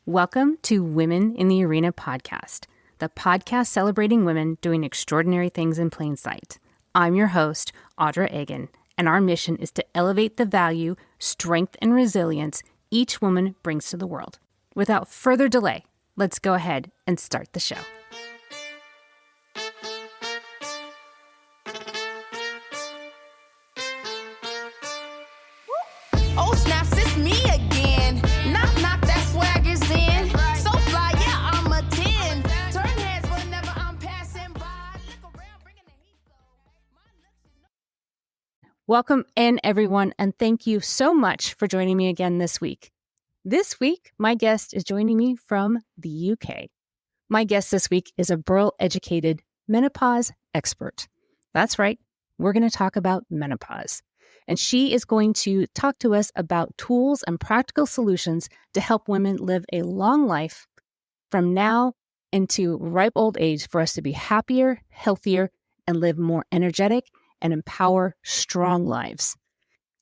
Welcome to Women in the Arena podcast, the podcast celebrating women doing extraordinary things in plain sight. I'm your host, Audra Egan, and our mission is to elevate the value, strength, and resilience each woman brings to the world. Without further delay, let's go ahead and start the show. Oh, snaps, it's me again. Knock, knock, that swag is in. So fly, yeah, I'm a 10. Turn heads whenever I'm passing by. Look around, bringing the heat, though. Welcome in, everyone, and thank you so much for joining me again this week. This week, my guest is joining me from the UK. My guest this week is a Brill-educated menopause expert. That's right, we're going to talk about menopause. And she is going to talk to us about tools and practical solutions to help women live a long life from now into ripe old age for us to be happier, healthier, and live more energetic and empower strong lives.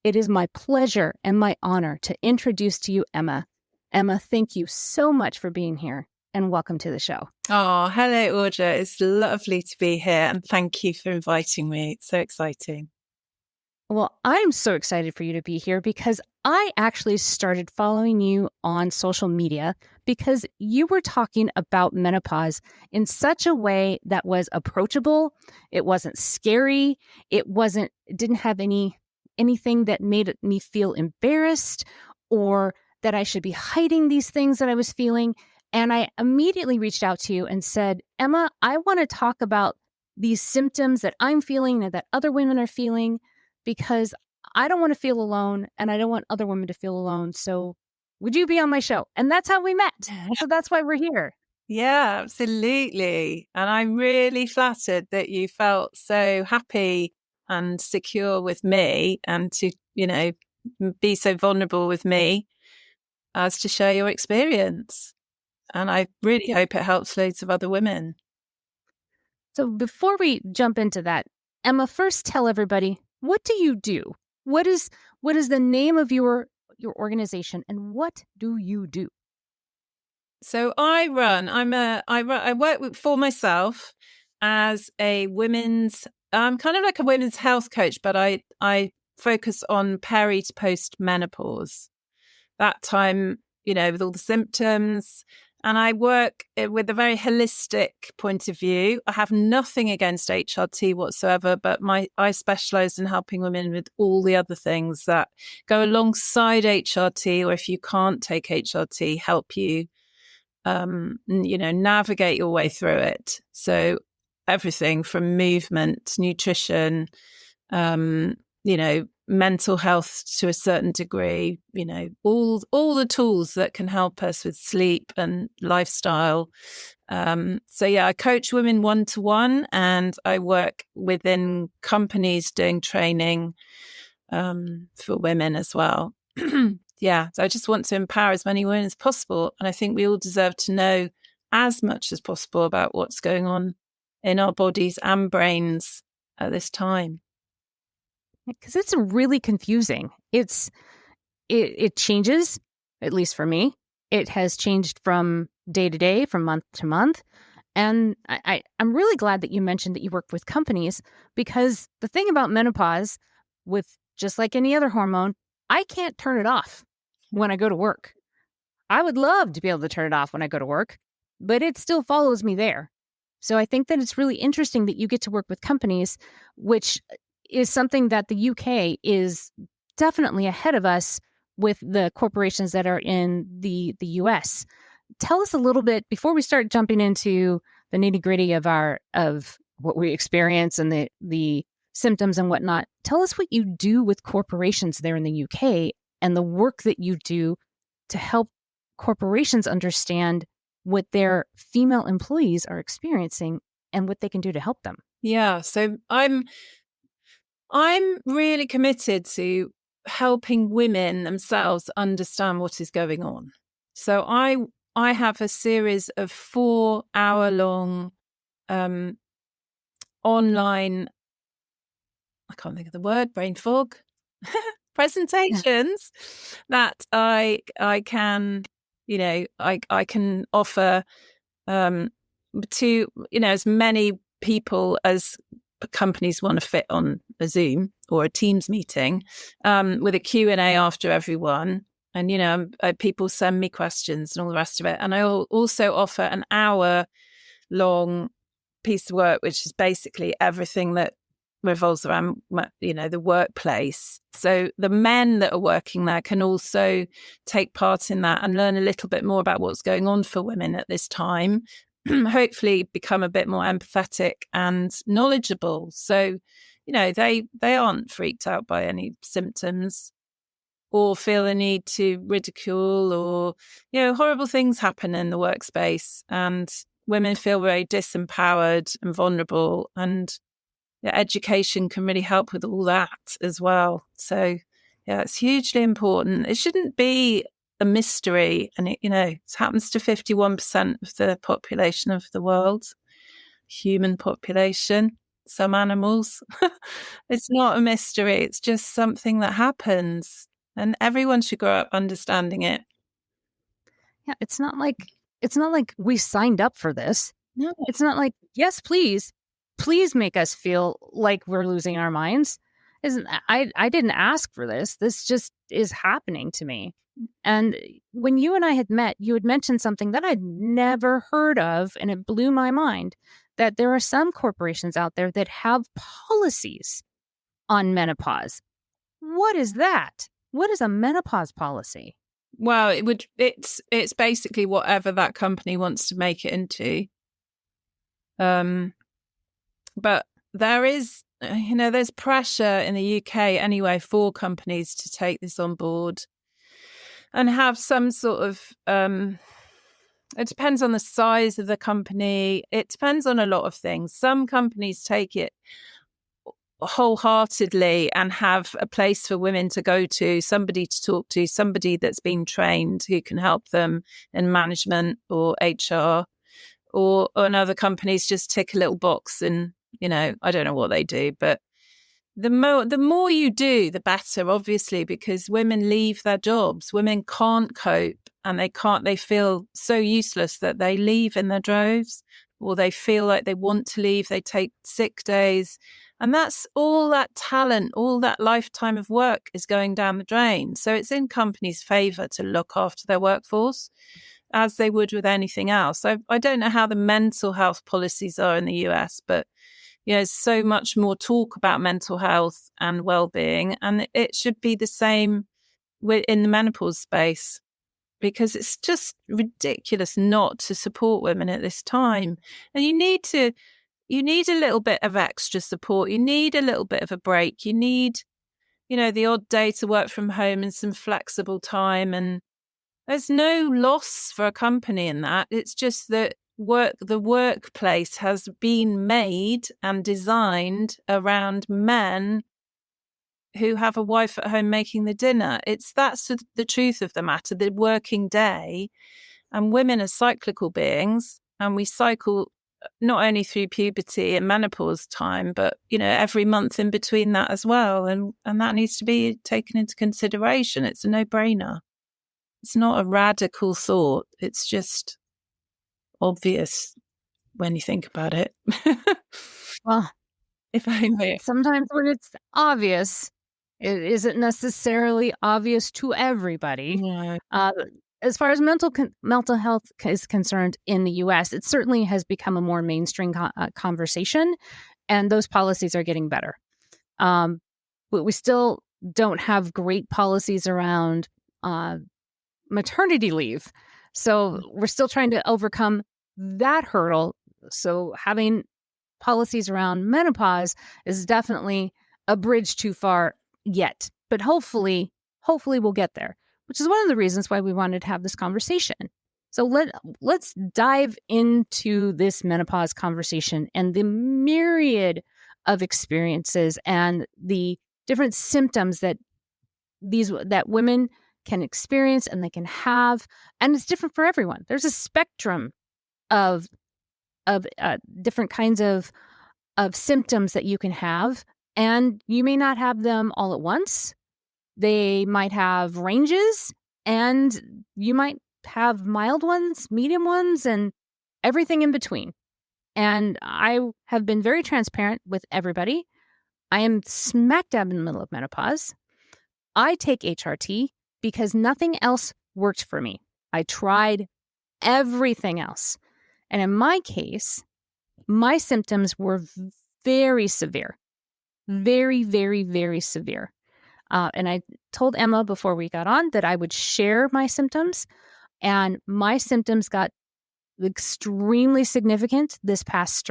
It is my pleasure and my honor to introduce to you Emma. Emma, thank you so much for being here and welcome to the show. Oh, hello, Audra. It's lovely to be here and thank you for inviting me. It's so exciting. Well, I'm so excited for you to be here because I actually started following you on social media because you were talking about menopause in such a way that was approachable. It wasn't scary. It didn't have anything that made me feel embarrassed or that I should be hiding these things that I was feeling. And I immediately reached out to you and said, Emma, I want to talk about these symptoms that I'm feeling and that other women are feeling, because I don't want to feel alone and I don't want other women to feel alone. So would you be on my show? And that's how we met. So that's why we're here. Yeah, absolutely. And I'm really flattered that you felt so happy and secure with me and to, be so vulnerable with me as to share your experience. And I really hope it helps loads of other women. So before we jump into that, Emma, first tell everybody, what do you do? What is the name of your organization and what do you do? So I work for myself as a I'm kind of like a women's health coach, but I focus on peri to post menopause. That time, with all the symptoms. And I work with a very holistic point of view. I have nothing against HRT whatsoever, but I specialise in helping women with all the other things that go alongside HRT, or if you can't take HRT, help you, navigate your way through it. So everything from movement, nutrition, mental health to a certain degree, all the tools that can help us with sleep and lifestyle. I coach women one-to-one and I work within companies doing training for women as well. So I just want to empower as many women as possible. And I think we all deserve to know as much as possible about what's going on in our bodies and brains at this time. Because it's really confusing. It changes, at least for me. It has changed from day to day, from month to month. And I'm really glad that you mentioned that you work with companies, because the thing about menopause, with just like any other hormone, I can't turn it off when I go to work. I would love to be able to turn it off when I go to work, but it still follows me there. So I think that it's really interesting that you get to work with companies, which is something that the UK is definitely ahead of us with the corporations that are in the US. Tell us a little bit, before we start jumping into the nitty-gritty of what we experience and the symptoms and whatnot. Tell us what you do with corporations there in the UK and the work that you do to help corporations understand what their female employees are experiencing and what they can do to help them. Yeah, so I'm really committed to helping women themselves understand what is going on. So I have a series of 4-hour-long online, I can't think of the word, brain fog, presentations that I can I can offer to, as many people as companies want to fit on a Zoom or a Teams meeting, with a Q&A after everyone. And, people send me questions and all the rest of it. And I also offer an hour-long piece of work, which is basically everything that revolves around, the workplace. So the men that are working there can also take part in that and learn a little bit more about what's going on for women at this time, hopefully become a bit more empathetic and knowledgeable. So, they aren't freaked out by any symptoms or feel the need to ridicule or, horrible things happen in the workspace, and women feel very disempowered and vulnerable, and education can really help with all that as well. So, it's hugely important. It shouldn't be a mystery. And it happens to 51% of the population of the world, human population, some animals. It's not a mystery. It's just something that happens, and everyone should grow up understanding it. Yeah, it's not like we signed up for this. No. It's not like, yes, please make us feel like we're losing our minds. I didn't ask for this. This just is happening to me. And when you and I had met, you had mentioned something that I'd never heard of, and it blew my mind, that there are some corporations out there that have policies on menopause. What is that? What is a menopause policy? Well, it's basically whatever that company wants to make it into. But there is, there's pressure in the UK anyway for companies to take this on board and have some sort of, it depends on the size of the company. It depends on a lot of things. Some companies take it wholeheartedly and have a place for women to go to, somebody to talk to, somebody that's been trained who can help them in management or HR, or other companies just tick a little box and, I don't know what they do, but the more you do, the better, obviously, because women leave their jobs. Women can't cope, and they feel so useless that they leave in their droves, or they feel like they want to leave. They take sick days. And that's all that talent, all that lifetime of work is going down the drain. So it's in companies' favour to look after their workforce as they would with anything else. I don't know how the mental health policies are in the US, but there's so much more talk about mental health and well-being, and it should be the same in the menopause space, because it's just ridiculous not to support women at this time. And you need a little bit of extra support. You need a little bit of a break. You need, the odd day to work from home and some flexible time. And there's no loss for a company in that. It's just that the workplace has been made and designed around men who have a wife at home making the dinner. That's the truth of the matter, the working day. And women are cyclical beings, and we cycle not only through puberty and menopause time, but, every month in between that as well. And that needs to be taken into consideration. It's a no-brainer. It's not a radical thought. It's just obvious when you think about it. Well, if only. Sometimes when it's obvious, it isn't necessarily obvious to everybody. No. As far as mental health is concerned in the U.S., it certainly has become a more mainstream conversation, and those policies are getting better. But we still don't have great policies around maternity leave. So we're still trying to overcome that hurdle. So having policies around menopause is definitely a bridge too far yet. But hopefully we'll get there, which is one of the reasons why we wanted to have this conversation. So let's dive into this menopause conversation and the myriad of experiences and the different symptoms that women can experience and they can have, and it's different for everyone. There's a spectrum of different kinds of symptoms that you can have, and you may not have them all at once. They might have ranges, and you might have mild ones, medium ones, and everything in between. And I have been very transparent with everybody. I am smack dab in the middle of menopause. I take HRT because nothing else worked for me. I tried everything else. And in my case, my symptoms were very severe, very, very, very severe. And I told Emma before we got on that I would share my symptoms, and my symptoms got extremely significant this past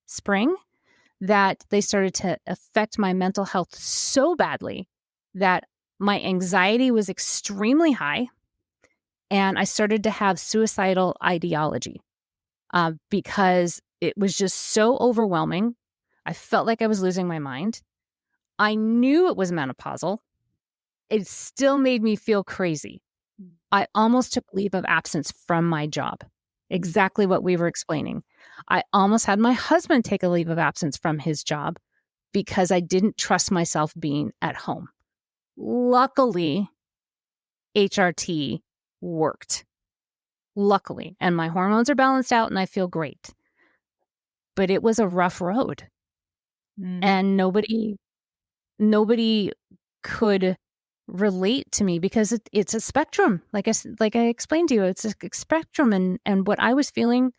spring, that they started to affect my mental health so badly that my anxiety was extremely high, and I started to have suicidal ideology because it was just so overwhelming. I felt like I was losing my mind. I knew it was menopausal. It still made me feel crazy. I almost took leave of absence from my job. Exactly what we were explaining. I almost had my husband take a leave of absence from his job because I didn't trust myself being at home. Luckily, HRT worked. Luckily. And my hormones are balanced out and I feel great. But it was a rough road. And nobody could relate to me because it's a spectrum. Like I explained to you, it's a spectrum, and what I was feeling,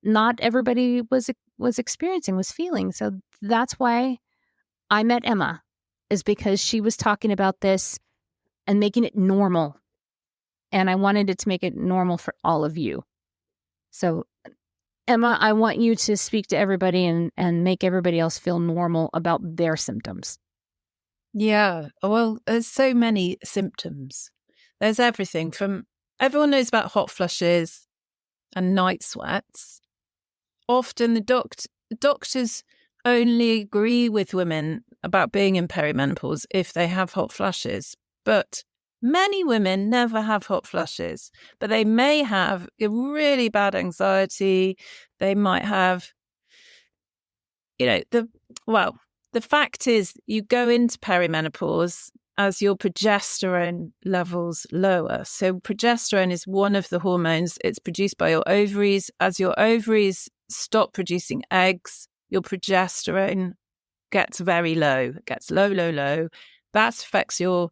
not everybody was experiencing, was feeling. So that's why I met Emma, is because she was talking about this and making it normal. And I wanted it to make it normal for all of you. So Emma, I want you to speak to everybody and make everybody else feel normal about their symptoms. Yeah. Well, there's so many symptoms. There's everything from, everyone knows about hot flushes and night sweats. Often the doctors only agree with women about being in perimenopause if they have hot flushes. But many women never have hot flushes, but they may have a really bad anxiety. They might have, the fact is you go into perimenopause as your progesterone levels lower. So progesterone is one of the hormones. It's produced by your ovaries. As your ovaries stop producing eggs, your progesterone gets very low. It gets low, low, low. That affects your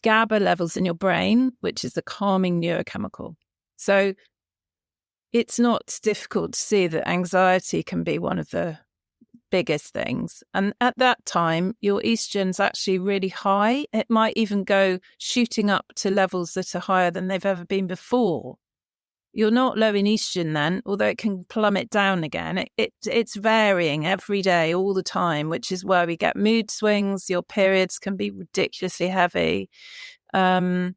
GABA levels in your brain, which is the calming neurochemical. So it's not difficult to see that anxiety can be one of the biggest things. And at that time, your estrogen's actually really high. It might even go shooting up to levels that are higher than they've ever been before. You're not low in estrogen then, although it can plummet down again. It's varying every day, all the time, which is where we get mood swings. Your periods can be ridiculously heavy. Your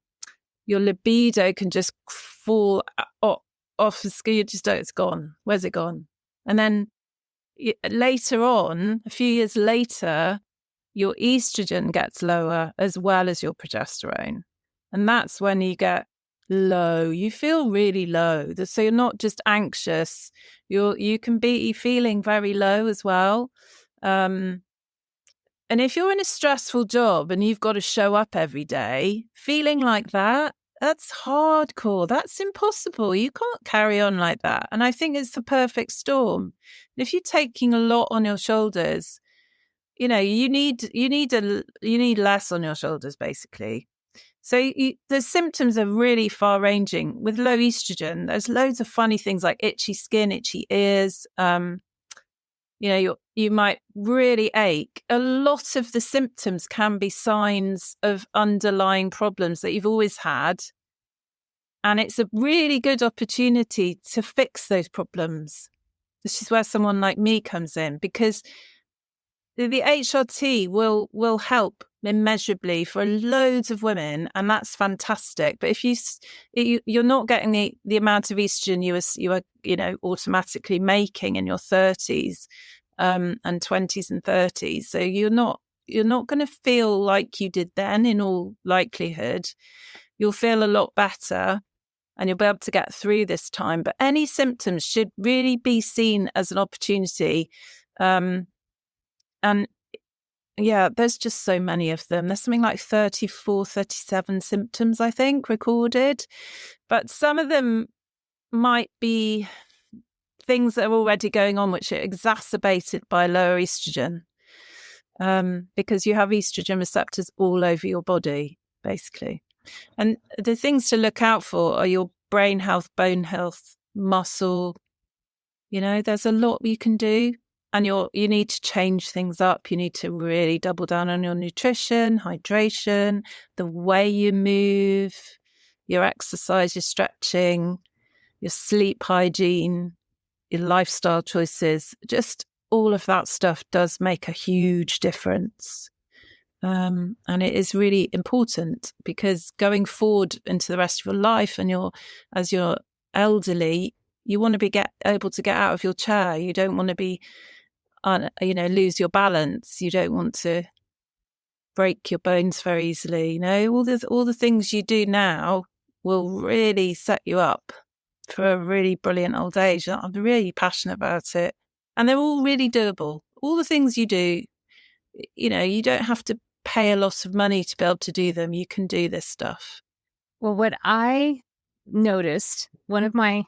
libido can just fall off the scale. You just don't, it's gone. Where's it gone? And then later on, a few years later, your estrogen gets lower as well as your progesterone. And that's when you get low. You feel really low. So you're not just anxious. You can be feeling very low as well. And if you're in a stressful job and you've got to show up every day, feeling like that, that's hardcore. That's impossible. You can't carry on like that. And I think it's the perfect storm. If you're taking a lot on your shoulders, you need less on your shoulders, basically. So the symptoms are really far ranging. With low estrogen, there's loads of funny things like itchy skin, itchy ears. You might really ache. A lot of the symptoms can be signs of underlying problems that you've always had. And it's a really good opportunity to fix those problems. This is where someone like me comes in, because the HRT will help immeasurably for loads of women, and that's fantastic. But if you're not getting the amount of estrogen you are automatically making in your 30s and 20s and 30s, so you're not going to feel like you did then. In all likelihood, you'll feel a lot better, and you'll be able to get through this time. But any symptoms should really be seen as an opportunity. And there's just so many of them. There's something like 34, 37 symptoms, I think, recorded. But some of them might be things that are already going on, which are exacerbated by lower estrogen, because you have estrogen receptors all over your body, basically. And the things to look out for are your brain health, bone health, muscle. There's a lot you can do. And you need to change things up. You need to really double down on your nutrition, hydration, the way you move, your exercise, your stretching, your sleep hygiene, your lifestyle choices. Just all of that stuff does make a huge difference. And it is really important, because going forward into the rest of your life, and as you're elderly, you want to be able to get out of your chair. You don't want to be lose your balance. You don't want to break your bones very easily. All the things you do now will really set you up for a really brilliant old age. I'm really passionate about it, and they're all really doable. All the things you do, you don't have to pay a lot of money to be able to do them. You can do this stuff. Well, what I noticed, one of my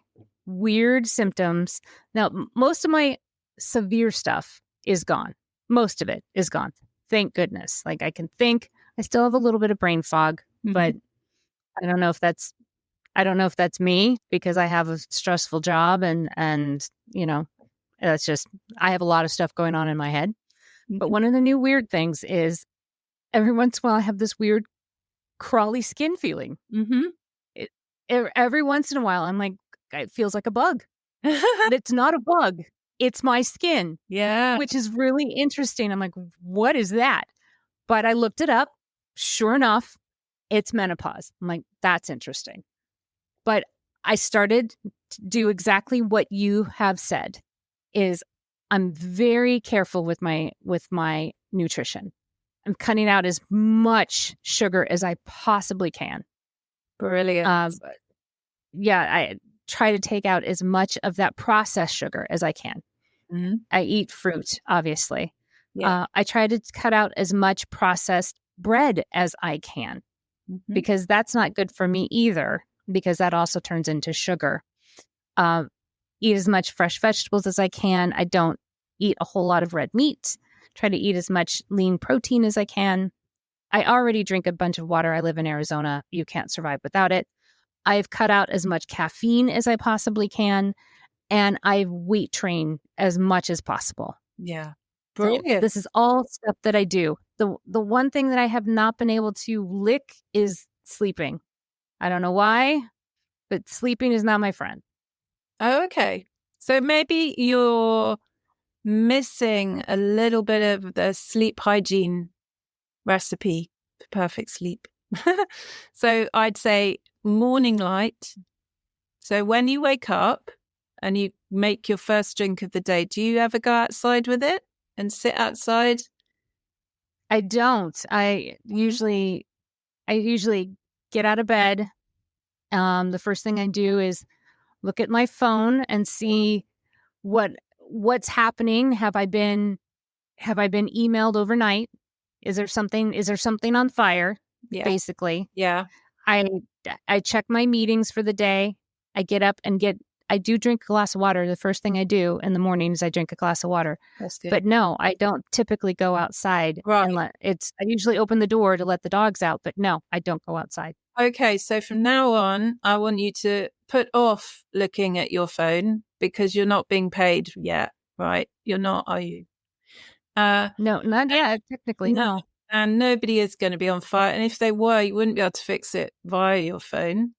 weird symptoms, now most of my severe stuff is gone. Most of it is gone. Thank goodness. Like, I can think. I still have a little bit of brain fog, but I don't know if that's me, because I have a stressful job, and that's just, I have a lot of stuff going on in my head. But one of the new weird things is, every once in a while I have this weird crawly skin feeling. Every once in a while I'm like, it feels like a bug. And it's not a bug. It's my skin. Yeah. Which is really interesting. I'm like, what is that? But I looked it up. Sure enough, it's menopause. I'm like, that's interesting. But I started to do exactly what you have said, is I'm very careful with my nutrition. I'm cutting out as much sugar as I possibly can. Brilliant. I try to take out as much of that processed sugar as I can. I eat fruit, obviously. Yeah. I try to cut out as much processed bread as I can, because that's not good for me either, because that also turns into sugar. Eat as much fresh vegetables as I can. I don't eat a whole lot of red meat. Try to eat as much lean protein as I can. I already drink a bunch of water. I live in Arizona. You can't survive without it. I've cut out as much caffeine as I possibly can, and I weight train as much as possible. Yeah. Brilliant. So this is all stuff that I do. The one thing that I have not been able to lick is sleeping. I don't know why, but sleeping is not my friend. Oh, okay. So maybe you're missing a little bit of the sleep hygiene recipe for perfect sleep. So I'd say morning light. So when you wake up and you make your first drink of the day, do you ever go outside with it and sit outside? I don't. I usually get out of bed. The first thing I do is look at my phone and see what's happening. Have I been emailed overnight? Is there something on fire? Yeah. Basically. Yeah. I check my meetings for the day. I get up and I do drink a glass of water. The first thing I do in the morning is I drink a glass of water. That's good. But no, I don't typically go outside. Right. I usually open the door to let the dogs out, but no, I don't go outside. Okay, so from now on, I want you to put off looking at your phone, because you're not being paid yet, right? You're not, are you? No, not yet. Technically, no. And nobody is going to be on fire. And if they were, you wouldn't be able to fix it via your phone.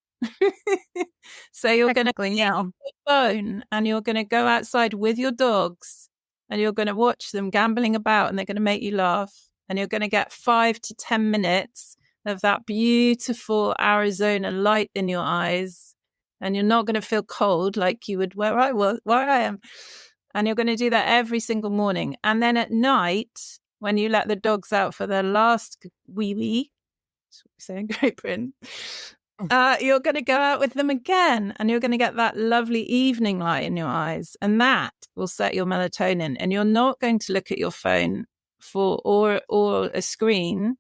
So you're going to use your phone, and you're going to go outside with your dogs, and you're going to watch them gambling about, and they're going to make you laugh. And you're going to get 5 to 10 minutes of that beautiful Arizona light in your eyes. And you're not going to feel cold like you would where I am. And you're going to do that every single morning. And then at night, when you let the dogs out for their last wee, so in Great Britain, you're going to go out with them again, and you're going to get that lovely evening light in your eyes, and that will set your melatonin. And you're not going to look at your phone or a screen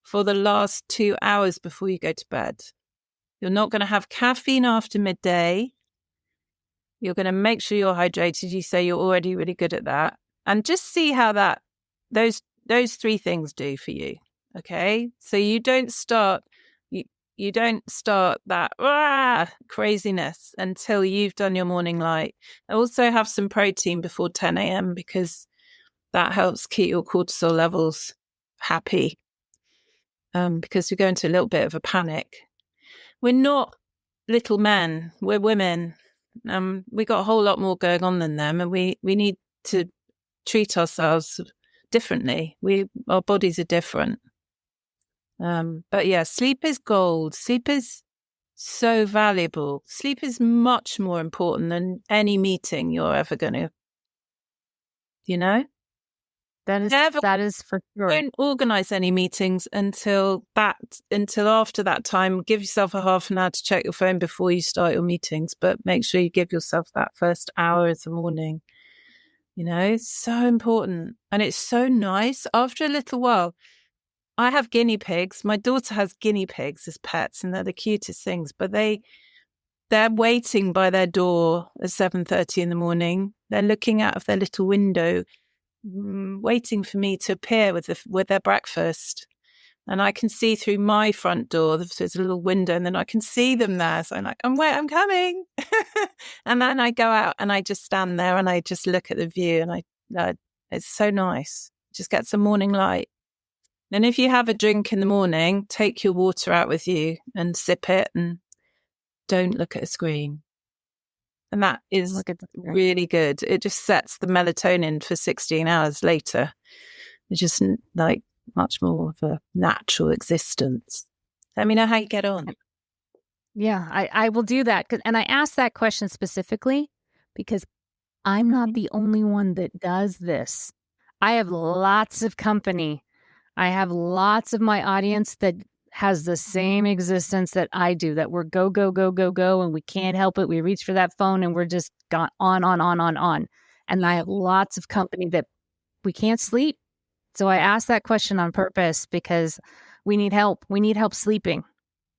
for the last 2 hours before you go to bed. You're not going to have caffeine after midday. You're going to make sure you're hydrated. You say you're already really good at that. And just see how those 3 things do for you. Okay? So you don't start that craziness until you've done your morning light. Also have some protein before 10 a.m. because that helps keep your cortisol levels happy. Because we go into a little bit of a panic. We're not little men, we're women. We got a whole lot more going on than them, and we need to treat ourselves differently. Our bodies are different. But yeah, sleep is gold. Sleep is so valuable. Sleep is much more important than any meeting you're ever going to, That is for sure. Don't organise any meetings until after that time. Give yourself a half an hour to check your phone before you start your meetings, but make sure you give yourself that first hour of the morning. It's so important. And it's so nice. After a little while, I have guinea pigs. My daughter has guinea pigs as pets, and they're the cutest things, but they're waiting by their door at 7:30 in the morning. They're looking out of their little window, waiting for me to appear with their breakfast. And I can see through my front door, there's a little window, and then I can see them there. So I'm like, I'm coming. And then I go out and I just stand there and I just look at the view, and it's so nice. Just get some morning light. And if you have a drink in the morning, take your water out with you and sip it, and don't look at a screen. And that is really good. It just sets the melatonin for 16 hours later. It's just like much more of a natural existence. Let me know how you get on. Yeah, I will do that. And I asked that question specifically because I'm not the only one that does this. I have lots of company. I have lots of my audience that has the same existence that I do, that we're go, go, go, go, go, and we can't help it. We reach for that phone and we're just gone on. And I have lots of company that we can't sleep. So I asked that question on purpose because we need help. We need help sleeping.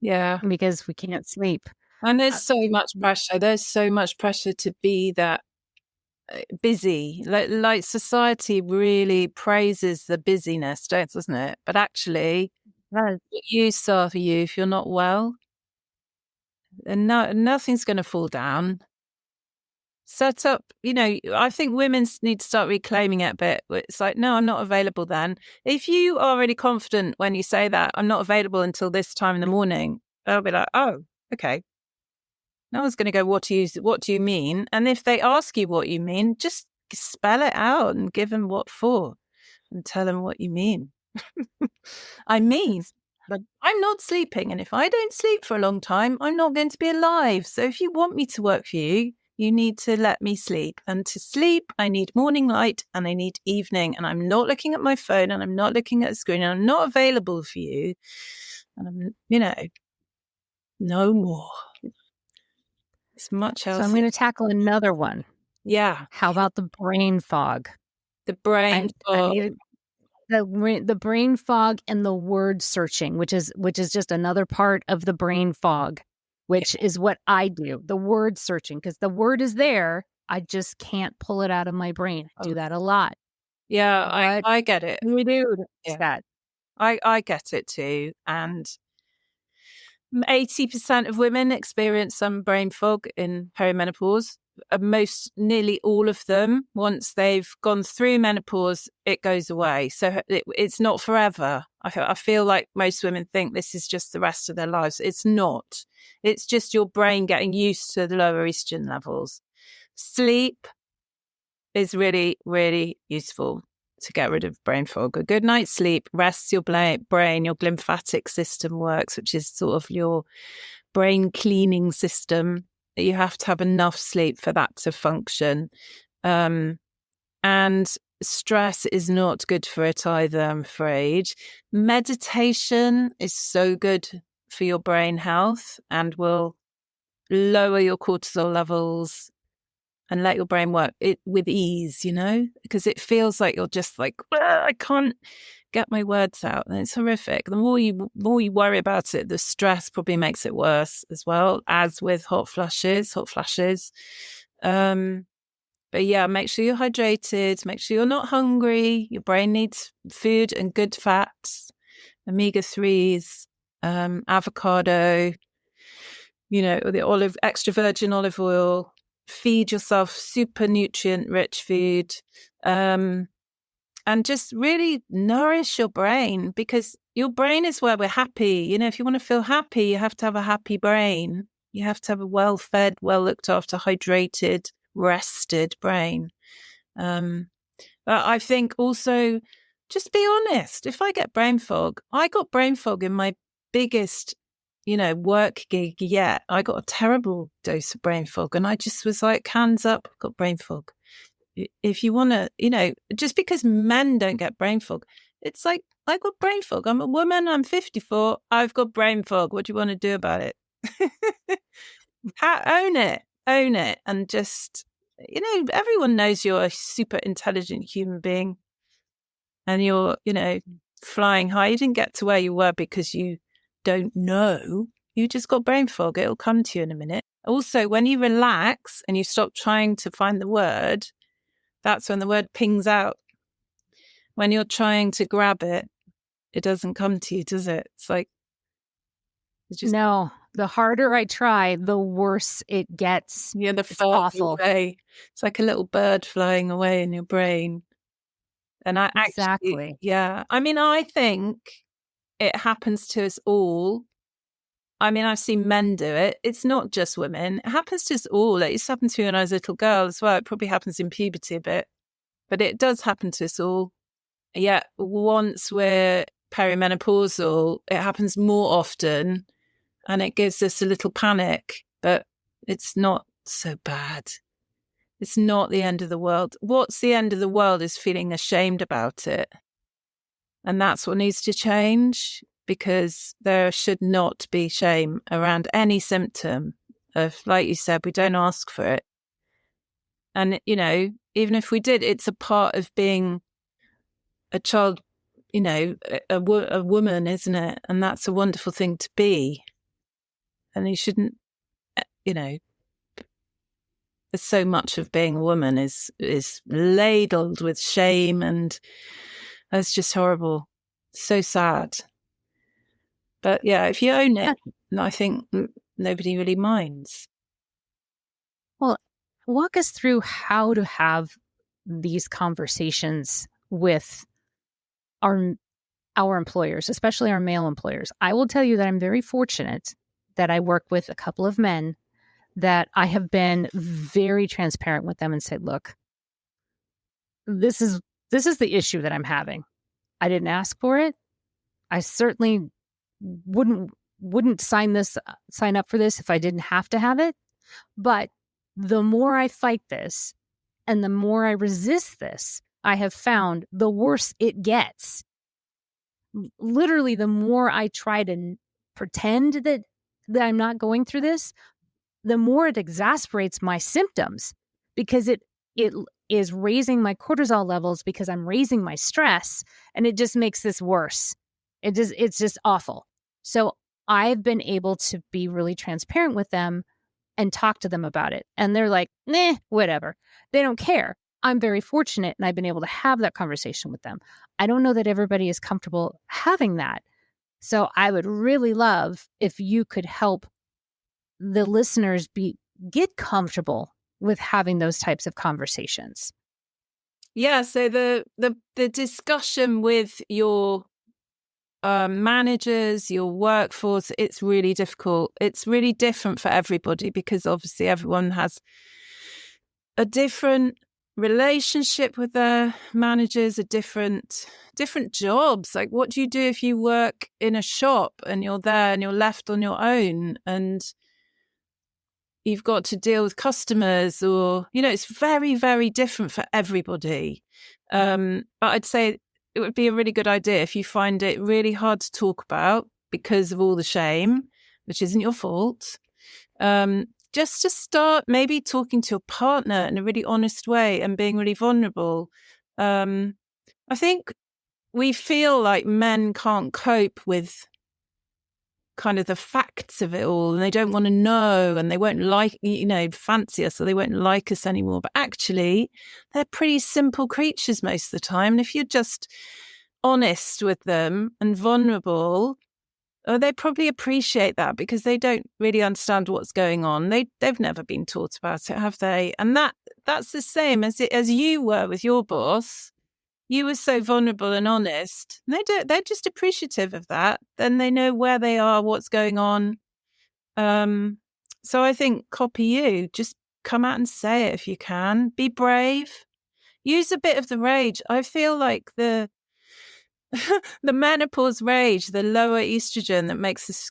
Yeah. Because we can't sleep. And there's so much pressure. There's so much pressure to be that busy. Like society really praises the busyness, doesn't it? But actually, what use are you if you're not well? And nothing's going to fall down. Set up, I think women need to start reclaiming it a bit. It's like, no, I'm not available then. If you are really confident when you say that, I'm not available until this time in the morning, they'll be like, oh, okay. No one's going to go, what do you mean? And if they ask you what you mean, just spell it out and give them what for and tell them what you mean. I mean, but I'm not sleeping. And if I don't sleep for a long time, I'm not going to be alive. So if you want me to work for you, you need to let me sleep. And to sleep, I need morning light and I need evening. And I'm not looking at my phone and I'm not looking at a screen and I'm not available for you. And I'm, no more. It's much healthier. So I'm going to tackle another one. Yeah. How about the brain fog? The brain fog. The brain fog and the word searching, which is just another part of the brain fog, which is what I do. The word searching, because the word is there. I just can't pull it out of my brain. I do that a lot. Yeah, I get it. We do that. I get it too. And 80% of women experience some brain fog in perimenopause. Nearly all of them, once they've gone through menopause, it goes away. So it's not forever. I feel like most women think this is just the rest of their lives. It's not. It's just your brain getting used to the lower estrogen levels. Sleep is really, really useful to get rid of brain fog. A good night's sleep rests your brain, your lymphatic system works, which is sort of your brain cleaning system. You have to have enough sleep for that to function. And stress is not good for it either, I'm afraid. Meditation is so good for your brain health and will lower your cortisol levels and let your brain work it with ease, because it feels like you're just like, I can't get my words out, and it's horrific. The more you worry about it, the stress probably makes it worse as well, as with hot flashes. But yeah, make sure you're hydrated, make sure you're not hungry. Your brain needs food and good fats, omega-3s, avocado, the extra virgin olive oil. Feed yourself super nutrient rich food, and just really nourish your brain, because your brain is where we're happy. If you want to feel happy, you have to have a happy brain. You have to have a well-fed, well looked after, hydrated, rested brain. But I think also, just be honest. If I get brain fog, I got brain fog in my biggest work gig yet. I got a terrible dose of brain fog, and I just was like, hands up, I've got brain fog. If you want to, just because men don't get brain fog, it's like, I got brain fog. I'm a woman, I'm 54, I've got brain fog. What do you want to do about it? Own it. And just, everyone knows you're a super intelligent human being, and you're, flying high. You didn't get to where you were because you don't know. You just got brain fog. It'll come to you in a minute. Also, when you relax and you stop trying to find the word, that's when the word pings out. When you're trying to grab it, it doesn't come to you, does it? It's like, no. The harder I try, the worse it gets. Yeah, it's awful. Away. It's like a little bird flying away in your brain. And I exactly. I think it happens to us all. I've seen men do it. It's not just women. It happens to us all. It used to happen to me when I was a little girl as well. It probably happens in puberty a bit, but it does happen to us all. Yeah, once we're perimenopausal, it happens more often, and it gives us a little panic, but it's not so bad. It's not the end of the world. What's the end of the world is feeling ashamed about it. And that's what needs to change, because there should not be shame around any symptom of, like you said, we don't ask for it. And, even if we did, it's a part of being a child, a woman, isn't it? And that's a wonderful thing to be. And you shouldn't, there's so much of being a woman is ladled with shame, and that's just horrible. So sad. But yeah, if you own it, I think nobody really minds. Well, walk us through how to have these conversations with our employers, especially our male employers. I will tell you that I'm very fortunate that I work with a couple of men that I have been very transparent with them and said, look, this is the issue that I'm having. I didn't ask for it. I certainly wouldn't sign up for this if I didn't have to have it. But the more I fight this and the more I resist this, I have found the worse it gets. Literally, the more I try to pretend that I'm not going through this, the more it exasperates my symptoms, because it is raising my cortisol levels, because I'm raising my stress, and it just makes this worse. It's just awful. So I've been able to be really transparent with them and talk to them about it. And they're like, nah, whatever. They don't care. I'm very fortunate, and I've been able to have that conversation with them. I don't know that everybody is comfortable having that. So I would really love if you could help the listeners get comfortable with having those types of conversations. Yeah, so the discussion with your managers, your workforce, it's really difficult. It's really different for everybody, because obviously everyone has a different relationship with their managers, a different jobs. Like, what do you do if you work in a shop and you're there and you're left on your own and you've got to deal with customers, or, it's very, very different for everybody. But I'd say it would be a really good idea, if you find it really hard to talk about because of all the shame, which isn't your fault, just to start maybe talking to a partner in a really honest way and being really vulnerable. I think we feel like men can't cope with kind of the facts of it all, and they don't want to know, and they won't fancy us, so they won't like us anymore. But actually, they're pretty simple creatures most of the time. And if you're just honest with them and vulnerable, they probably appreciate that, because they don't really understand what's going on. They've never been taught about it, have they? And that's the same as you were with your boss. You were so vulnerable and honest. They're just appreciative of that. Then they know where they are, what's going on. So I think copy you. Just come out and say it if you can. Be brave. Use a bit of the rage. I feel like the menopause rage, the lower estrogen that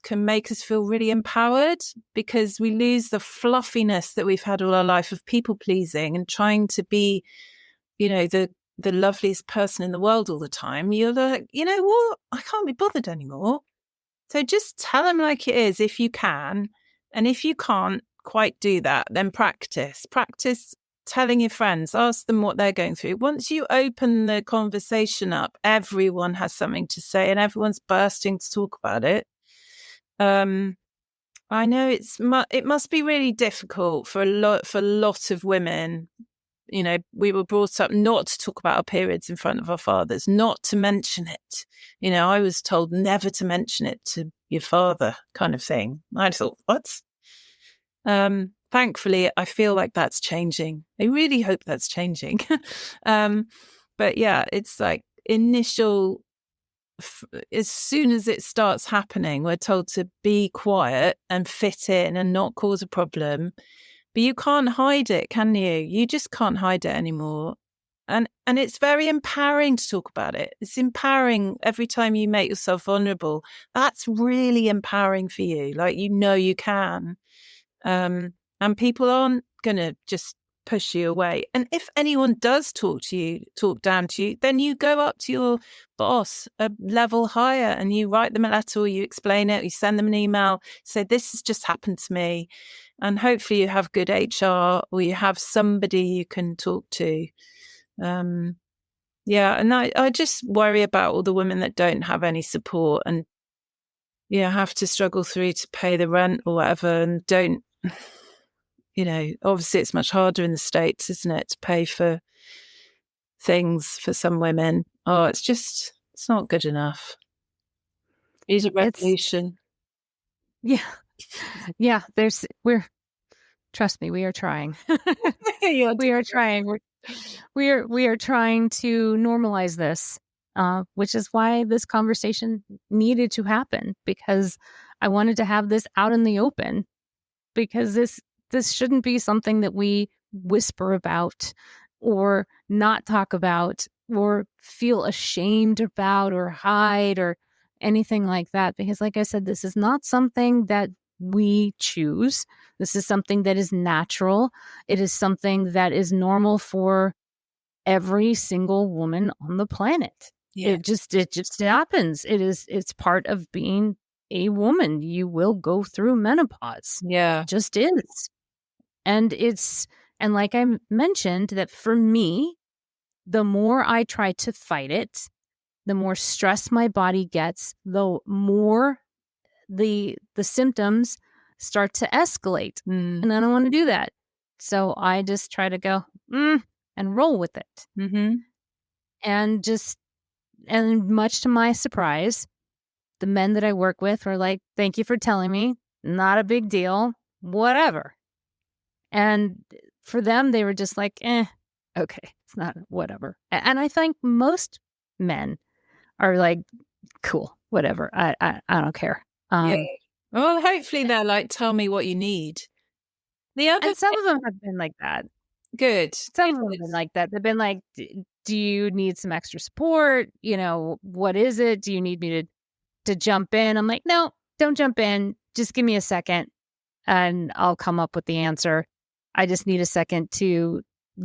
can make us feel really empowered, because we lose the fluffiness that we've had all our life of people pleasing and trying to be, the loveliest person in the world all the time. You're like, you know what? I can't be bothered anymore. So just tell them like it is if you can. And if you can't quite do that, then practice telling your friends, ask them what they're going through. Once you open the conversation up, everyone has something to say and everyone's bursting to talk about it. I know it must be really difficult for a lot of women. We were brought up not to talk about our periods in front of our fathers, not to mention it. I was told never to mention it to your father, kind of thing. I thought, what? Thankfully, I feel like that's changing. I really hope that's changing. But yeah, it's like as soon as it starts happening, we're told to be quiet and fit in and not cause a problem. But you can't hide it, can you? You just can't hide it anymore. And it's very empowering to talk about it. It's empowering every time you make yourself vulnerable. That's really empowering for you. Like, you can. And people aren't going to just push you away. And if anyone does talk down to you, then you go up to your boss a level higher and you write them a letter, or you explain it, you send them an email, say, this has just happened to me. And hopefully you have good HR, or you have somebody you can talk to. And I just worry about all the women that don't have any support and have to struggle through to pay the rent or whatever, and don't, obviously it's much harder in the States, isn't it, to pay for things for some women. Oh, it's not good enough. It's a revolution. Yeah. Trust me, we are trying. We are trying. We are trying to normalize this, which is why this conversation needed to happen, because I wanted to have this out in the open, because this shouldn't be something that we whisper about or not talk about or feel ashamed about or hide or anything like that. Because like I said, this is not something that we choose. This is something that is natural. It is something that is normal for every single woman on the planet. Yeah. It just happens. It's part of being a woman. You will go through menopause. Yeah. It just is. And like I mentioned, that for me, the more I try to fight it, the more stress my body gets, the more the symptoms start to escalate. And I don't want to do that. So I just try to go and roll with it. Mm-hmm. And much to my surprise, the men that I work with were like, thank you for telling me. Not a big deal. Whatever. And for them, they were just like, okay, it's not whatever. And I think most men are like, cool, whatever. I don't care. Yeah. Well, hopefully they're like, tell me what you need. And some of them have been like that. Good. Some of them have been like that. They've been like, do you need some extra support? What is it? Do you need me to jump in? I'm like, no, don't jump in. Just give me a second and I'll come up with the answer. I just need a second to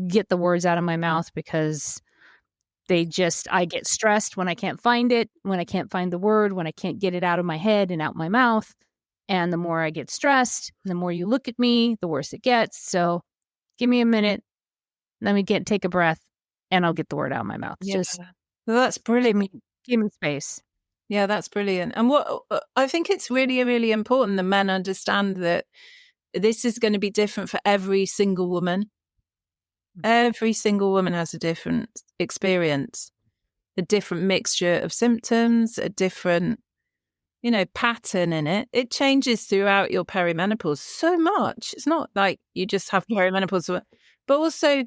get the words out of my mouth, because I get stressed when I can't find it, when I can't find the word, when I can't get it out of my head and out my mouth. And the more I get stressed, the more you look at me, the worse it gets. So give me a minute. Let me take a breath, and I'll get the word out of my mouth. Yeah. Just Well, that's brilliant. give me space. Yeah, that's brilliant. And what I think it's really, really important that men understand that this is going to be different for every single woman. Every single woman has a different experience, a different mixture of symptoms, a different, pattern in it. It changes throughout your perimenopause so much. It's not like you just have perimenopause, but also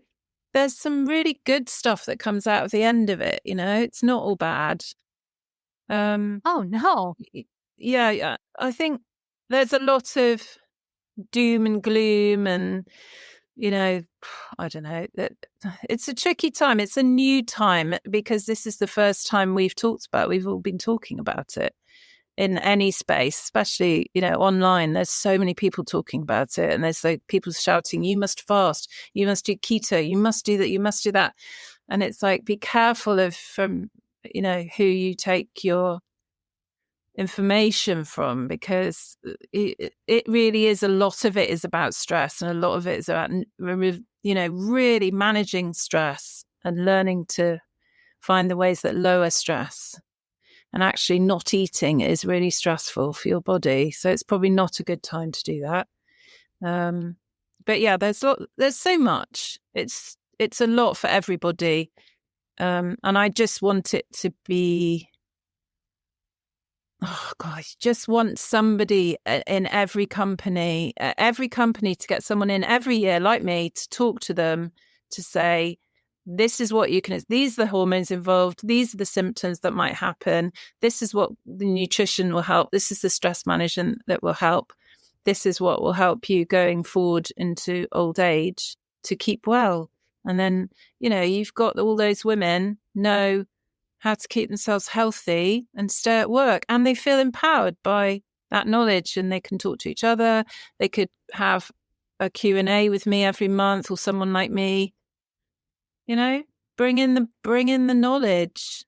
there's some really good stuff that comes out of the end of it. It's not all bad. Oh, no. Yeah. I think there's a lot of doom and gloom and, I don't know, that it's a tricky time. It's a new time because this is the first time we've all been talking about it in any space, especially, online. There's so many people talking about it, and there's like people shouting, you must fast, you must do keto, you must do that, you must do that. And it's like, be careful from who you take your information from, because it really is, a lot of it is about stress, and a lot of it is about really managing stress and learning to find the ways that lower stress. And actually not eating is really stressful for your body, so it's probably not a good time to do that. But yeah, there's so much. It's a lot for everybody, and I just want it to be, oh gosh, just want somebody in every company to get someone in every year like me to talk to them, to say, this is what these are the hormones involved, these are the symptoms that might happen, this is what the nutrition will help, this is the stress management that will help, this is what will help you going forward into old age to keep well. And then, you've got all those women know how to keep themselves healthy and stay at work, and they feel empowered by that knowledge, and they can talk to each other. They could have a Q&A with me every month, or someone like me, bring in the knowledge.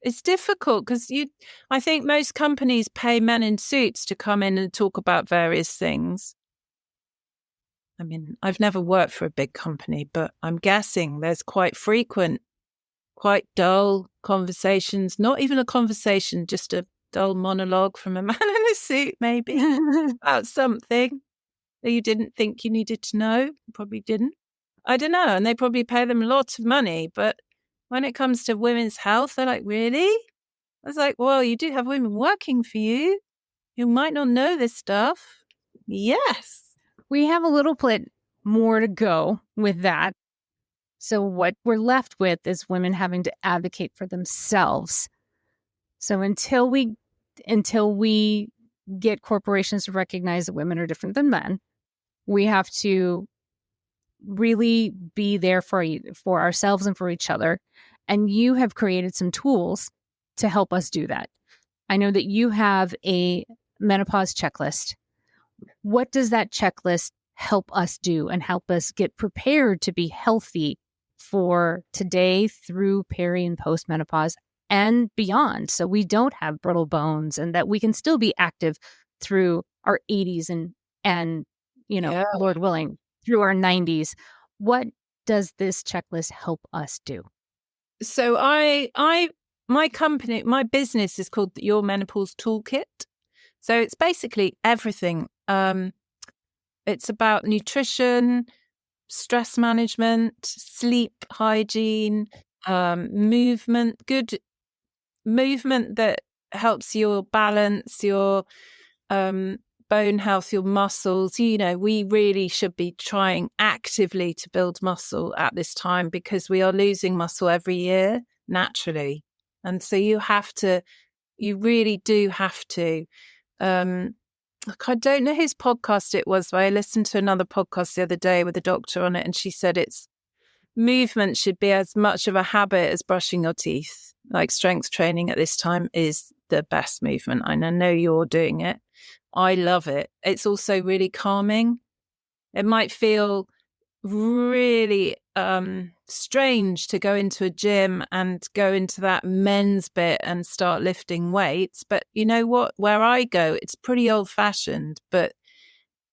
It's difficult because I think most companies pay men in suits to come in and talk about various things. I mean, I've never worked for a big company, but I'm guessing there's quite frequent, quite dull conversations, not even a conversation, just a dull monologue from a man in a suit, maybe, about something that you didn't think you needed to know. Probably didn't. I don't know. And they probably pay them lots of money. But when it comes to women's health, they're like, really? I was like, well, you do have women working for you who might not know this stuff. Yes. We have a little bit more to go with that. So what we're left with is women having to advocate for themselves. So until we get corporations to recognize that women are different than men, we have to really be there for ourselves and for each other. And you have created some tools to help us do that. I know that you have a menopause checklist. What does that checklist help us do and help us get prepared to be healthy for today through peri and postmenopause and beyond, so we don't have brittle bones and that we can still be active through our 80s and Lord willing, through our 90s? What does this checklist help us do? So my business is called Your Menopause Toolkit. So it's basically everything. It's about nutrition, stress management, sleep hygiene, movement, good movement that helps your balance, your bone health, your muscles. We really should be trying actively to build muscle at this time, because we are losing muscle every year naturally. And so you really do have to. I don't know whose podcast it was, but I listened to another podcast the other day with a doctor on it, and she said movement should be as much of a habit as brushing your teeth. Like, strength training at this time is the best movement. And I know you're doing it. I love it. It's also really calming. It might feel really strange to go into a gym and go into that men's bit and start lifting weights. But you know what? Where I go, it's pretty old fashioned, but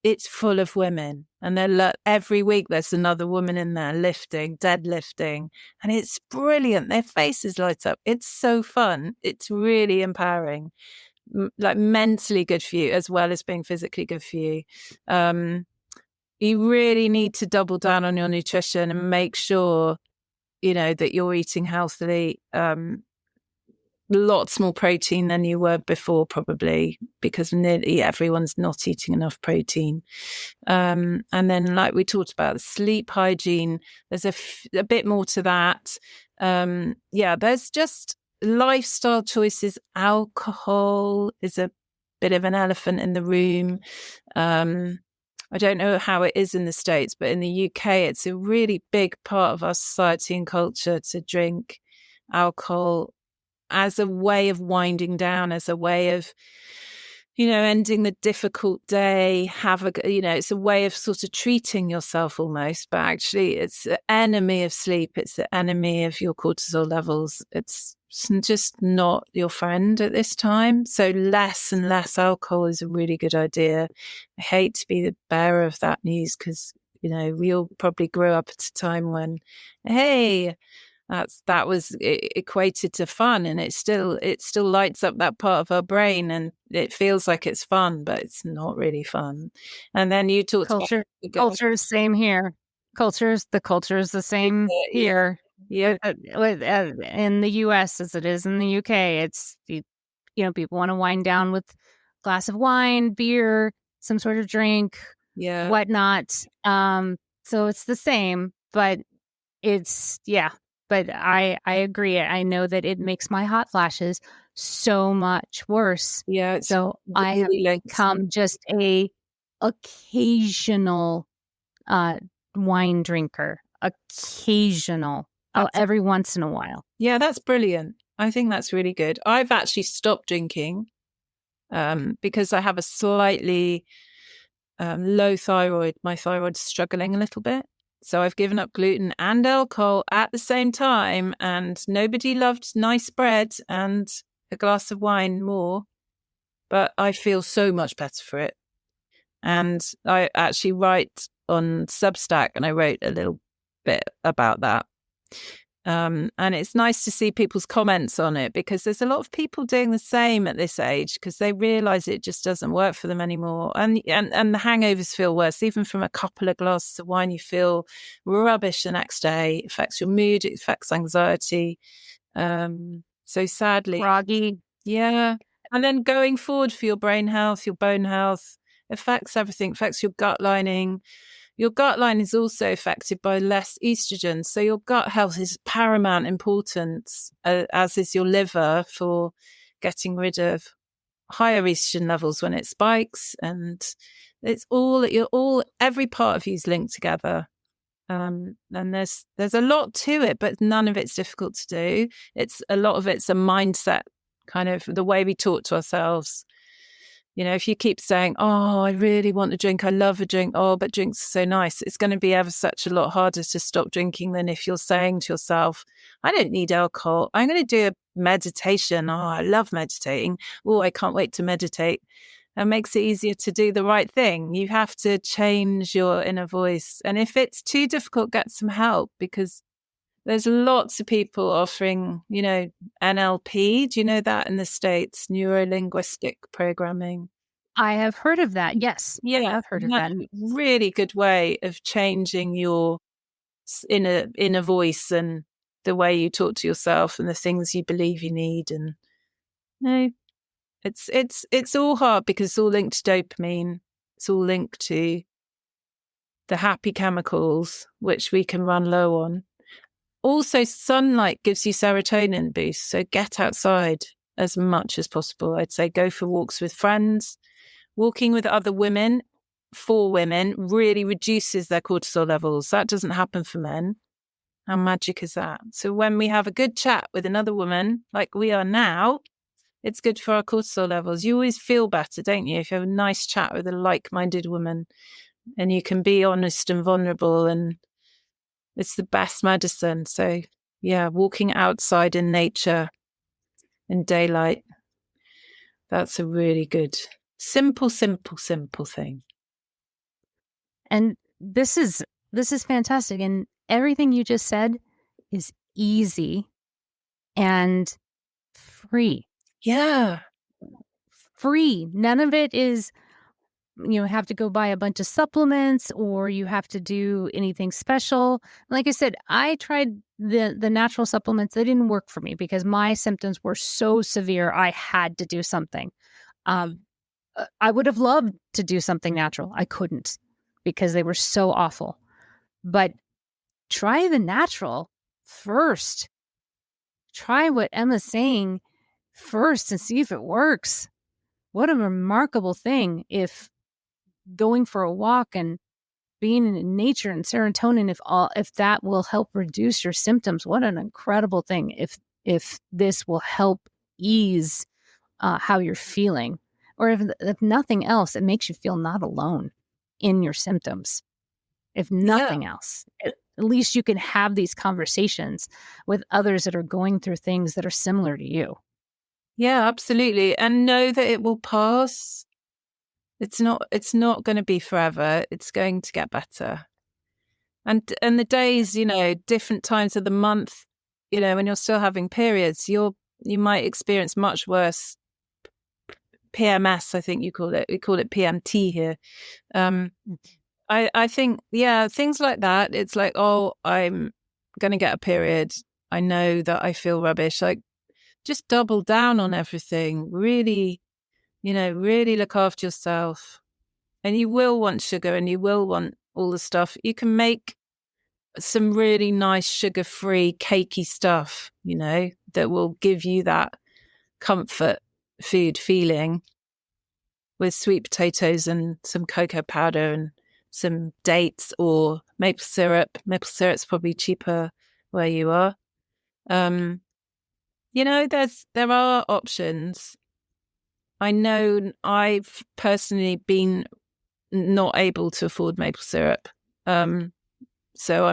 it's full of women. And every week there's another woman in there lifting, deadlifting. And it's brilliant. Their faces light up. It's so fun. It's really empowering, like mentally good for you as well as being physically good for you. You really need to double down on your nutrition and make sure, you know, that you're eating healthily. Lots more protein than you were before, probably, because nearly everyone's not eating enough protein. And then, like we talked about, the sleep hygiene, there's a bit more to that. There's just lifestyle choices. Alcohol is a bit of an elephant in the room. I don't know how it is in the States, but in the UK, it's a really big part of our society and culture to drink alcohol as a way of winding down, as a way of, you know, ending the difficult day, it's a way of sort of treating yourself almost, but actually it's the enemy of sleep. It's the enemy of your cortisol levels. It's just not your friend at this time. So less and less alcohol is a really good idea. I hate to be the bearer of that news because, you know, we all probably grew up at a time when, hey, that was equated to fun, and it still lights up that part of our brain, and it feels like it's fun, but it's not really fun. And then you talked culture. About culture is same here. The culture is the same here. Yeah, in the U.S. as it is in the U.K. It's people want to wind down with a glass of wine, beer, some sort of drink, whatnot. So it's the same, but it's But I agree. I know that it makes my hot flashes so much worse. Yeah. So I have become just a occasional wine drinker. Occasional. Every once in a while. Yeah, that's brilliant. I think that's really good. I've actually stopped drinking because I have a slightly low thyroid. My thyroid's struggling a little bit. So I've given up gluten and alcohol at the same time, and nobody loved nice bread and a glass of wine more, but I feel so much better for it. And I actually write on Substack, and I wrote a little bit about that. And it's nice to see people's comments on it, because there's a lot of people doing the same at this age because they realize it just doesn't work for them anymore. And the hangovers feel worse. Even from a couple of glasses of wine, you feel rubbish the next day. It affects your mood. It affects anxiety. So sadly, groggy. Yeah. And then going forward for your brain health, your bone health, affects everything, affects your gut lining. Your gut line is also affected by less estrogen. So your gut health is paramount importance, as is your liver, for getting rid of higher estrogen levels when it spikes. And it's every part of you is linked together. And there's a lot to it, but none of it's difficult to do. A lot of it's a mindset, kind of the way we talk to ourselves. You know, if you keep saying, oh, I really want a drink, I love a drink, oh, but drinks are so nice, it's going to be ever such a lot harder to stop drinking than if you're saying to yourself, I don't need alcohol, I'm going to do a meditation. Oh, I love meditating. Oh, I can't wait to meditate. It makes it easier to do the right thing. You have to change your inner voice. And if it's too difficult, get some help, because there's lots of people offering, you know, NLP. Do you know that in the States? Neuro-linguistic programming. I have heard of that. Yes. Yeah. I've heard of that. Really good way of changing your inner voice and the way you talk to yourself and the things you believe you need. And no, it's all hard because it's all linked to dopamine. It's all linked to the happy chemicals, which we can run low on. Also, sunlight gives you serotonin boost. So get outside as much as possible. I'd say go for walks with friends. Walking with other women, for women, really reduces their cortisol levels. That doesn't happen for men. How magic is that? So when we have a good chat with another woman, like we are now, it's good for our cortisol levels. You always feel better, don't you? If you have a nice chat with a like-minded woman and you can be honest and vulnerable, and It's the best medicine. So yeah, walking outside in nature in daylight, that's a really good, simple thing. And this is fantastic. And everything you just said is easy and free. Yeah. Free. None of it is, have to go buy a bunch of supplements or you have to do anything special. Like I said, I tried the natural supplements. They didn't work for me because my symptoms were so severe. I had to do something. I would have loved to do something natural. I couldn't because they were so awful. But try the natural first. Try what Emma's saying first and see if it works. What a remarkable thing if going for a walk and being in nature and serotonin, if that will help reduce your symptoms. What an incredible thing if this will help ease how you're feeling, or if nothing else, it makes you feel not alone in your symptoms. If nothing else, at least you can have these conversations with others that are going through things that are similar to you. Yeah, absolutely. And know that it will pass. It's not going to be forever. It's going to get better. And the days, different times of the month, when you're still having periods, you might experience much worse PMS, I think you call it. We call it PMT here. I think, things like that. It's like, oh, I'm going to get a period. I know that I feel rubbish. Like, just double down on everything. Really, really look after yourself. And you will want sugar and you will want all the stuff. You can make some really nice sugar-free, cakey stuff, that will give you that comfort food feeling with sweet potatoes and some cocoa powder and some dates or maple syrup. Maple syrup's probably cheaper where you are. There are options. I know I've personally been not able to afford maple syrup. So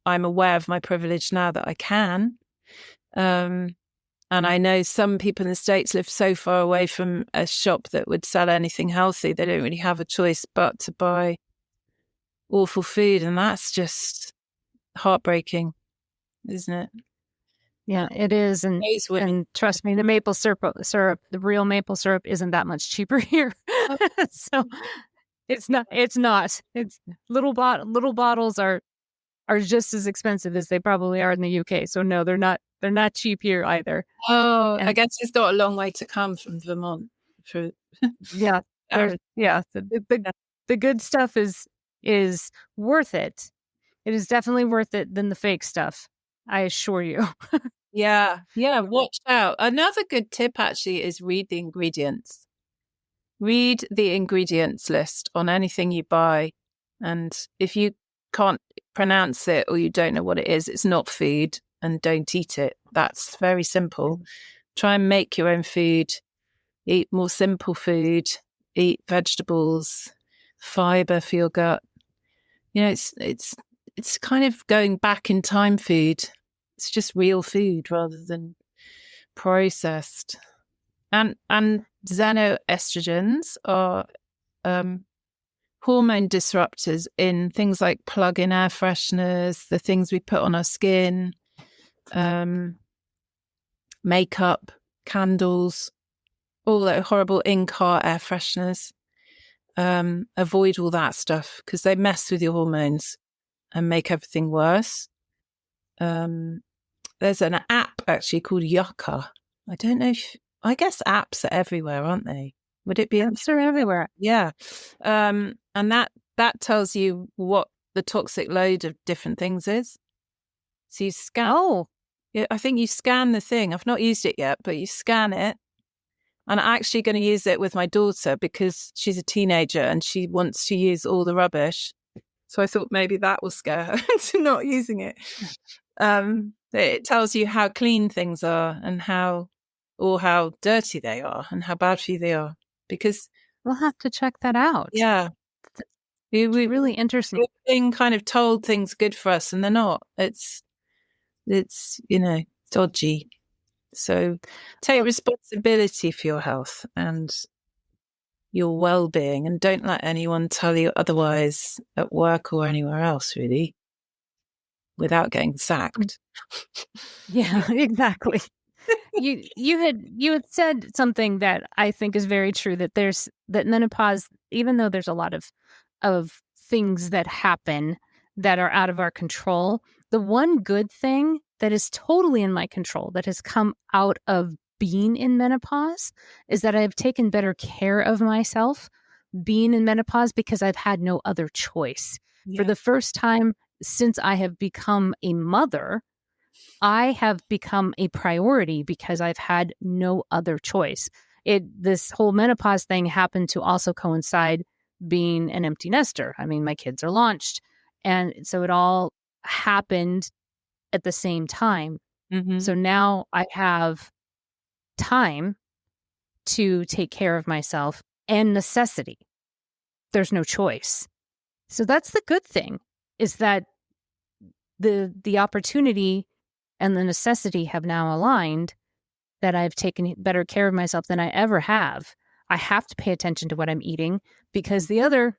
I'm aware of my privilege now that I can. And I know some people in the States live so far away from a shop that would sell anything healthy. They don't really have a choice but to buy awful food. And that's just heartbreaking, isn't it? Yeah, it is. And trust me, the maple syrup, the real maple syrup isn't that much cheaper here. So it's not. It's little bottles are just as expensive as they probably are in the UK. So no, they're not cheap here either. Oh, and I guess it's got a long way to come from Vermont. Yeah. The good stuff is worth it. It is definitely worth it than the fake stuff. I assure you. Yeah. Watch out. Another good tip actually is read the ingredients. Read the ingredients list on anything you buy. And if you can't pronounce it or you don't know what it is, it's not food and don't eat it. That's very simple. Try and make your own food. Eat more simple food. Eat vegetables, fiber for your gut. It's kind of going back in time food. It's just real food rather than processed. And xenoestrogens are hormone disruptors in things like plug-in air fresheners, the things we put on our skin, makeup, candles, all that horrible in-car air fresheners. Avoid all that stuff because they mess with your hormones and make everything worse. There's an app actually called Yucca. I don't know I guess apps are everywhere, aren't they? Would it be? Apps are everywhere. Yeah. And that tells you what the toxic load of different things is. So you scan. Oh. Yeah, I think you scan the thing. I've not used it yet, but you scan it. And I'm actually going to use it with my daughter because she's a teenager and she wants to use all the rubbish. So I thought maybe that will scare her into not using it. It tells you how clean things are and how dirty they are and how bad for you they are. Because we'll have to check that out. Yeah. We really interesting. we're being kind of told things are good for us, and they're not. It's dodgy. So take responsibility for your health and your well-being, and don't let anyone tell you otherwise at work or anywhere else, really, without getting sacked. Yeah, exactly. You had said something that I think is very true, that menopause, even though there's a lot of things that happen that are out of our control, the one good thing that is totally in my control that has come out of being in menopause is that I've taken better care of myself being in menopause because I've had no other choice. Yeah. For the first time since I have become a mother, I have become a priority because I've had no other choice. This whole menopause thing happened to also coincide being an empty nester. I mean, my kids are launched. And so it all happened at the same time. Mm-hmm. So now I have time to take care of myself and necessity. There's no choice. So that's the good thing, is that the opportunity and the necessity have now aligned, that I've taken better care of myself than I ever have. I have to pay attention to what I'm eating, because the other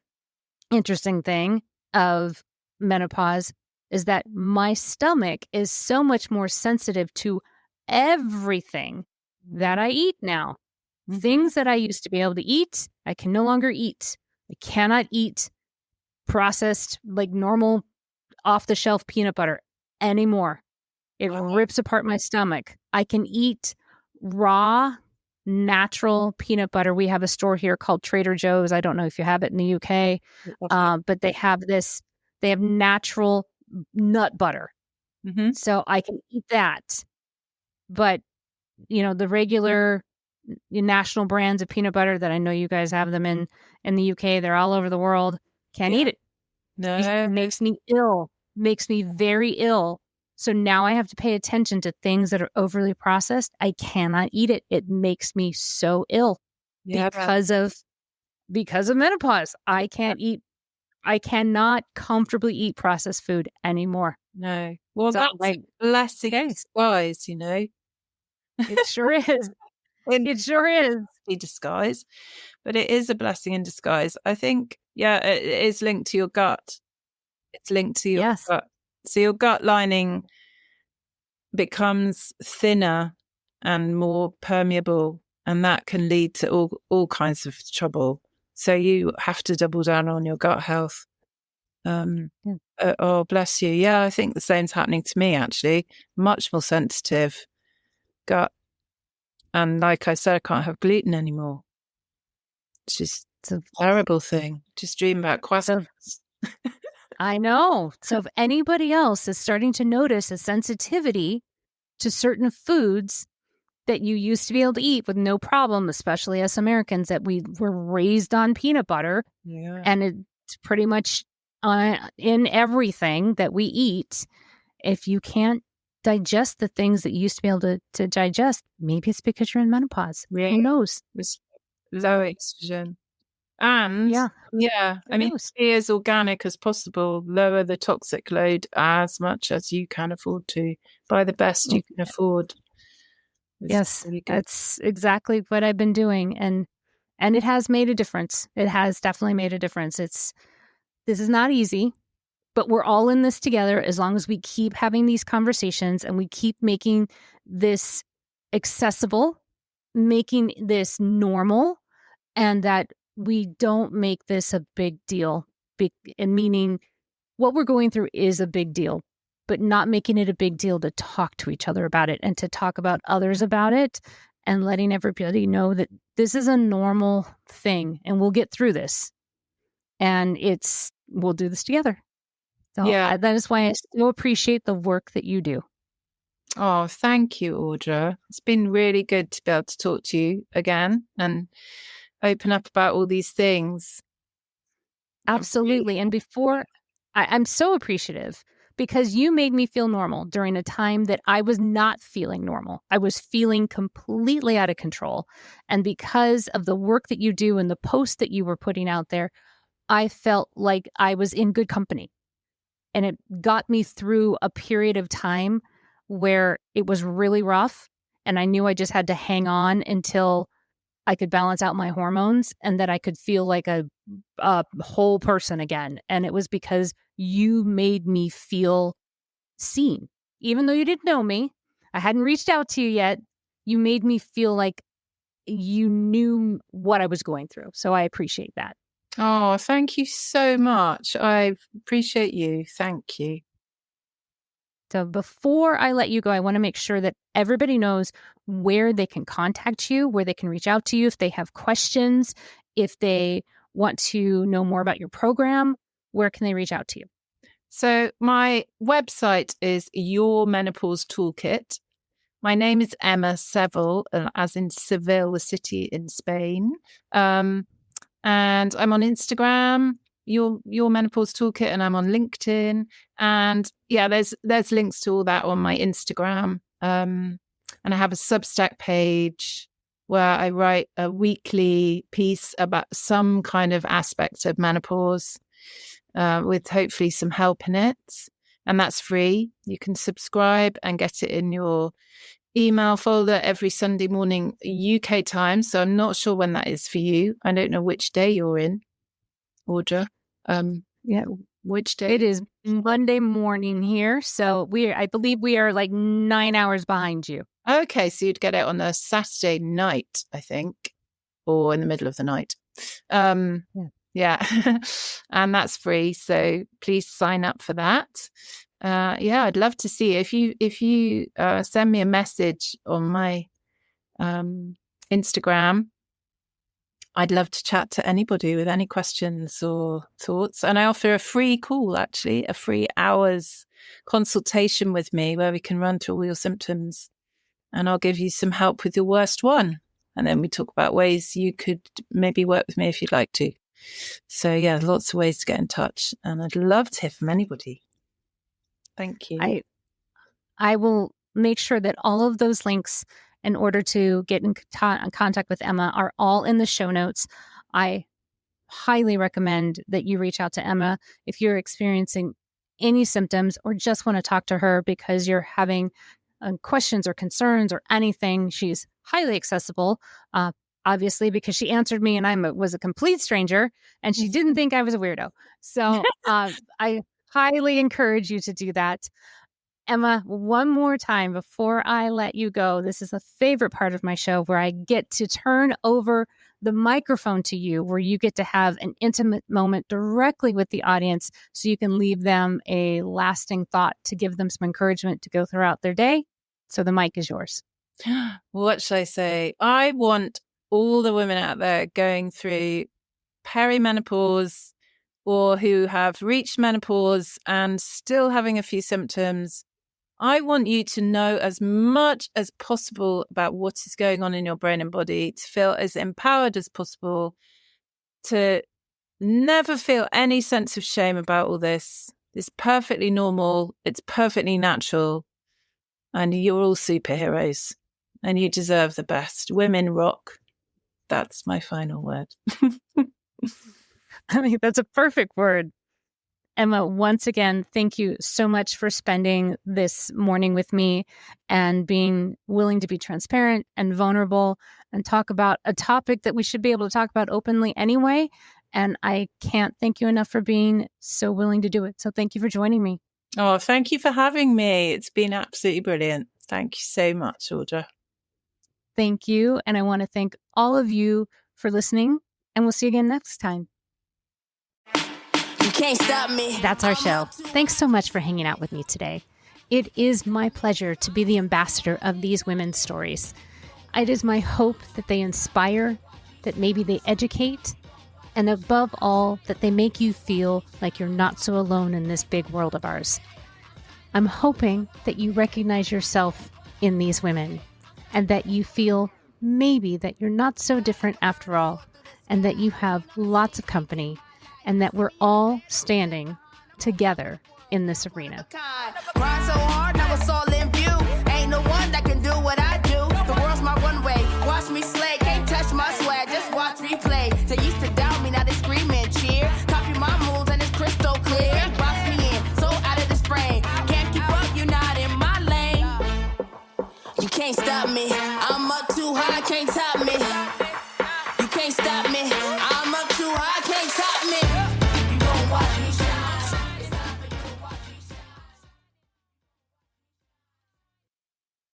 interesting thing of menopause is that my stomach is so much more sensitive to everything that I eat now. Mm-hmm. Things that I used to be able to eat, I can no longer eat. I cannot eat processed, like normal off-the-shelf peanut butter anymore. It rips apart my stomach. I can eat raw, natural peanut butter. We have a store here called Trader Joe's. I don't know if you have it in the UK, but they have natural nut butter. Mm-hmm. So I can eat that. But, the regular national brands of peanut butter that I know you guys have them in the UK, they're all over the world. Can't eat it. No. It makes me ill, makes me very ill. So now I have to pay attention to things that are overly processed. I cannot eat it. It makes me so ill because of menopause. I cannot comfortably eat processed food anymore. No. Well, So, that's a blessing in disguise, It sure is. It sure is. Disguise, but it is a blessing in disguise. I think, it is linked to your gut. It's linked to your gut. So your gut lining becomes thinner and more permeable, and that can lead to all kinds of trouble. So you have to double down on your gut health. Oh, bless you. Yeah, I think the same's happening to me, actually. Much more sensitive gut. And like I said, I can't have gluten anymore. It's just a terrible thing. Just dream about croissants. I know. So if anybody else is starting to notice a sensitivity to certain foods that you used to be able to eat with no problem, especially us Americans, that we were raised on peanut butter, and it's pretty much in everything that we eat. If you can't digest the things that you used to be able to digest, maybe it's because you're in menopause. Yeah. Who knows? It's low estrogen. And I mean, be as organic as possible. Lower the toxic load as much as you can afford to. Buy the best you can afford. Yes, really that's exactly what I've been doing, and it has made a difference. It has definitely made a difference. This is not easy, but we're all in this together as long as we keep having these conversations and we keep making this accessible, making this normal, and that we don't make this a big deal. Meaning what we're going through is a big deal, but not making it a big deal to talk to each other about it and to talk about others about it, and letting everybody know that this is a normal thing and we'll get through this. And we'll do this together. So that is why I so appreciate the work that you do. Oh, thank you, Audra. It's been really good to be able to talk to you again and open up about all these things. Absolutely. And before, I'm so appreciative because you made me feel normal during a time that I was not feeling normal. I was feeling completely out of control. And because of the work that you do and the post that you were putting out there, I felt like I was in good company. And it got me through a period of time where it was really rough. And I knew I just had to hang on until I could balance out my hormones and that I could feel like a whole person again. And it was because you made me feel seen. Even though you didn't know me, I hadn't reached out to you yet, you made me feel like you knew what I was going through. So I appreciate that. Oh, thank you so much. I appreciate you. Thank you. So before I let you go, I want to make sure that everybody knows where they can contact you, where they can reach out to you if they have questions, if they want to know more about your program, where can they reach out to you? So my website is Your Menopause Toolkit. My name is Emma Seville, as in Seville, the city in Spain. And I'm on Instagram, Your Menopause Toolkit, and I'm on LinkedIn. And yeah, there's links to all that on my Instagram. And I have a Substack page where I write a weekly piece about some kind of aspect of menopause, with hopefully some help in it. And that's free. You can subscribe and get it in your email folder every Sunday morning UK time. So I'm not sure when that is for you. I don't know which day you're in, Audra. Yeah, which day? It is Monday morning here. So I believe we are like 9 hours behind you. Okay, so you'd get it on a Saturday night, I think, or in the middle of the night. Yeah. And that's free. So please sign up for that. Yeah, I'd love to see if you send me a message on my Instagram. I'd love to chat to anybody with any questions or thoughts. And I offer a free call, actually, a free hour's consultation with me where we can run through all your symptoms and I'll give you some help with your worst one. And then we talk about ways you could maybe work with me if you'd like to. So yeah, lots of ways to get in touch. And I'd love to hear from anybody. Thank you. I will make sure that all of those links in order to get in contact with Emma are all in the show notes. I highly recommend that you reach out to Emma if you're experiencing any symptoms or just want to talk to her because you're having questions or concerns or anything. She's highly accessible, obviously, because she answered me and I was a complete stranger and she didn't think I was a weirdo. So I highly encourage you to do that. Emma, one more time before I let you go, this is a favorite part of my show where I get to turn over the microphone to you, where you get to have an intimate moment directly with the audience so you can leave them a lasting thought to give them some encouragement to go throughout their day. So the mic is yours. What should I say? I want all the women out there going through perimenopause or who have reached menopause and still having a few symptoms. I want you to know as much as possible about what is going on in your brain and body, to feel as empowered as possible, to never feel any sense of shame about all this. It's perfectly normal. It's perfectly natural. And you're all superheroes and you deserve the best. Women rock. That's my final word. I think that's a perfect word. Emma, once again, thank you so much for spending this morning with me and being willing to be transparent and vulnerable and talk about a topic that we should be able to talk about openly anyway. And I can't thank you enough for being so willing to do it. So thank you for joining me. Oh, thank you for having me. It's been absolutely brilliant. Thank you so much, Audra. Thank you. And I want to thank all of you for listening. And we'll see you again next time. You can't stop me. That's our show. Thanks so much for hanging out with me today. It is my pleasure to be the ambassador of these women's stories. It is my hope that they inspire, that maybe they educate, and above all, that they make you feel like you're not so alone in this big world of ours. I'm hoping that you recognize yourself in these women and that you feel maybe that you're not so different after all, and that you have lots of company, and that we're all standing together in this arena. Grind so hard, now it's all in view. Ain't no one that can do what I do. The world's my runway. Watch me slay. Can't touch my swag, just watch me play. They used to doubt me, now they scream and cheer. hard, can't top me.